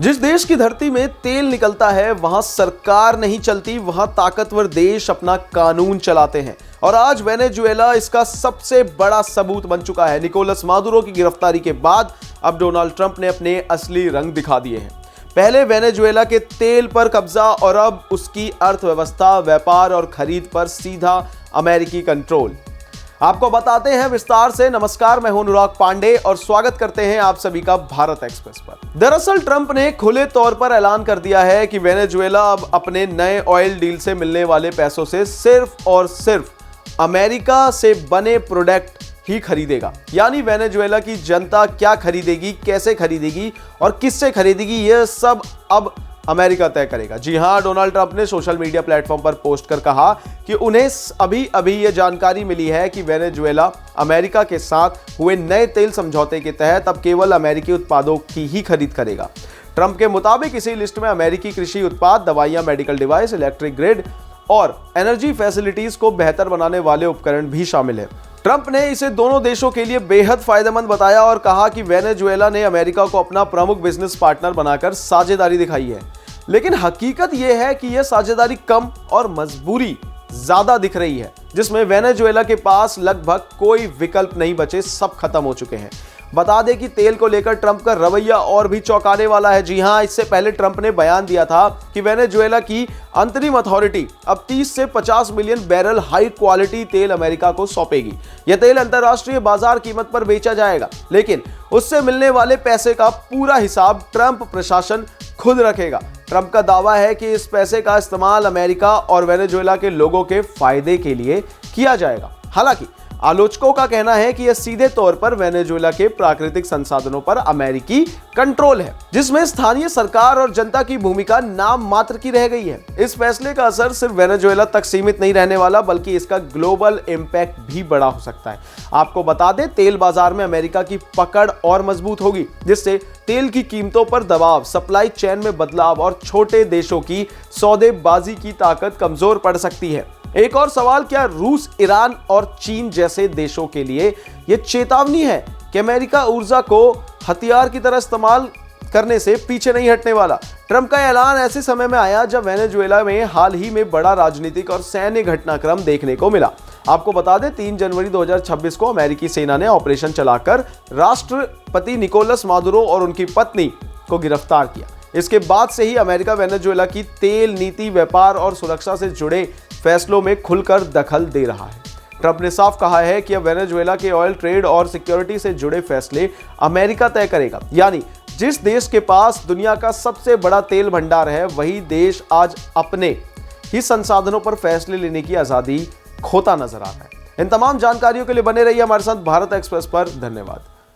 जिस देश की धरती में तेल निकलता है वहां सरकार नहीं चलती, वहां ताकतवर देश अपना कानून चलाते हैं। और आज वेनेजुएला इसका सबसे बड़ा सबूत बन चुका है। निकोलस मादुरो की गिरफ्तारी के बाद अब डोनाल्ड ट्रंप ने अपने असली रंग दिखा दिए हैं। पहले वेनेजुएला के तेल पर कब्जा और अब उसकी अर्थव्यवस्था, व्यापार और खरीद पर सीधा अमेरिकी कंट्रोल। आपको बताते हैं विस्तार से। नमस्कार, मैं हूं अनुराग पांडे और स्वागत करते हैं आप सभी का भारत एक्सप्रेस पर। दरअसल ट्रंप ने खुले तौर पर ऐलान कर दिया है कि वेनेजुएला अब अपने नए ऑयल डील से मिलने वाले पैसों से सिर्फ और सिर्फ अमेरिका से बने प्रोडक्ट ही खरीदेगा। यानी वेनेजुएला की जनता क्या खरीदेगी, कैसे खरीदेगी और किससे खरीदेगी, यह सब अब अमेरिका तय करेगा। जी हां, डोनाल्ड ट्रंप ने सोशल मीडिया प्लेटफॉर्म पर पोस्ट कर कहा कि उन्हें अभी यह जानकारी मिली है कि वेनेजुएला अमेरिका के साथ हुए नए तेल समझौते के तहत अब केवल अमेरिकी उत्पादों की ही खरीद करेगा। ट्रंप के मुताबिक इसी लिस्ट में अमेरिकी कृषि उत्पाद, दवाइयां, मेडिकल डिवाइस, इलेक्ट्रिक ग्रिड और एनर्जी फैसिलिटीज को बेहतर बनाने वाले उपकरण भी शामिल है। ट्रंप ने इसे दोनों देशों के लिए बेहद फायदेमंद बताया और कहा कि वेनेजुएला ने अमेरिका को अपना प्रमुख बिजनेस पार्टनर बनाकर साझेदारी दिखाई है। लेकिन हकीकत यह है कि यह साझेदारी कम और मजबूरी ज्यादा दिख रही है, जिसमें वेनेजुएला के पास लगभग कोई विकल्प नहीं बचे, सब खत्म हो चुके हैं। बता दें कि तेल को लेकर ट्रंप का रवैया और भी चौंकाने वाला है। जी हां, इससे पहले ट्रंप ने बयान दिया था कि वेनेजुएला की अंतरिम अथॉरिटी अब 30 से 50 मिलियन बैरल हाई क्वालिटी तेल अमेरिका को सौंपेगी। यह तेल अंतर्राष्ट्रीय बाजार कीमत पर बेचा जाएगा, लेकिन उससे मिलने वाले पैसे का पूरा हिसाब ट्रंप प्रशासन खुद रखेगा। ट्रंप का दावा है कि इस पैसे का इस्तेमाल अमेरिका और वेनेजुएला के लोगों के फायदे के लिए किया जाएगा। हालांकि आलोचकों का कहना है कि यह सीधे तौर पर वेनेजुएला के प्राकृतिक संसाधनों पर अमेरिकी कंट्रोल है, जिसमें स्थानीय सरकार और जनता की भूमिका नाम मात्र की रह गई है। इस फैसले का असर सिर्फ वेनेजुएला तक सीमित नहीं रहने वाला, बल्कि इसका ग्लोबल इंपैक्ट भी बड़ा हो सकता है। आपको बता दें, तेल बाजार में अमेरिका की पकड़ और मजबूत होगी, जिससे तेल की कीमतों पर दबाव, सप्लाई चेन में बदलाव और छोटे देशों की सौदेबाजी की ताकत कमजोर पड़ सकती है। एक और सवाल, क्या रूस, ईरान और चीन जैसे देशों के लिए यह चेतावनी है कि अमेरिका ऊर्जा को हथियार की तरह इस्तेमाल करने से पीछे नहीं हटने वाला? ट्रंप का ऐलान ऐसे समय में आया जब वेनेजुएला में हाल ही में बड़ा राजनीतिक और सैन्य घटनाक्रम देखने को मिला। आपको बता दें, 3 जनवरी 2026 को अमेरिकी सेना ने ऑपरेशन चलाकर राष्ट्रपति निकोलस मादुरो और उनकी पत्नी को गिरफ्तार किया। इसके बाद से ही अमेरिका वेनेजुएला की तेल नीति, व्यापार और सुरक्षा से जुड़े फैसलों में खुलकर दखल दे रहा है। ट्रंप ने साफ कहा है कि अब वेनेजुएला के ऑयल ट्रेड और सिक्योरिटी से जुड़े फैसले अमेरिका तय करेगा। यानी जिस देश के पास दुनिया का सबसे बड़ा तेल भंडार है, वही देश आज अपने ही संसाधनों पर फैसले लेने की आजादी खोता नजर आ रहा है। इन तमाम जानकारियों के लिए बने रहिए हमारे साथ भारत एक्सप्रेस पर। धन्यवाद।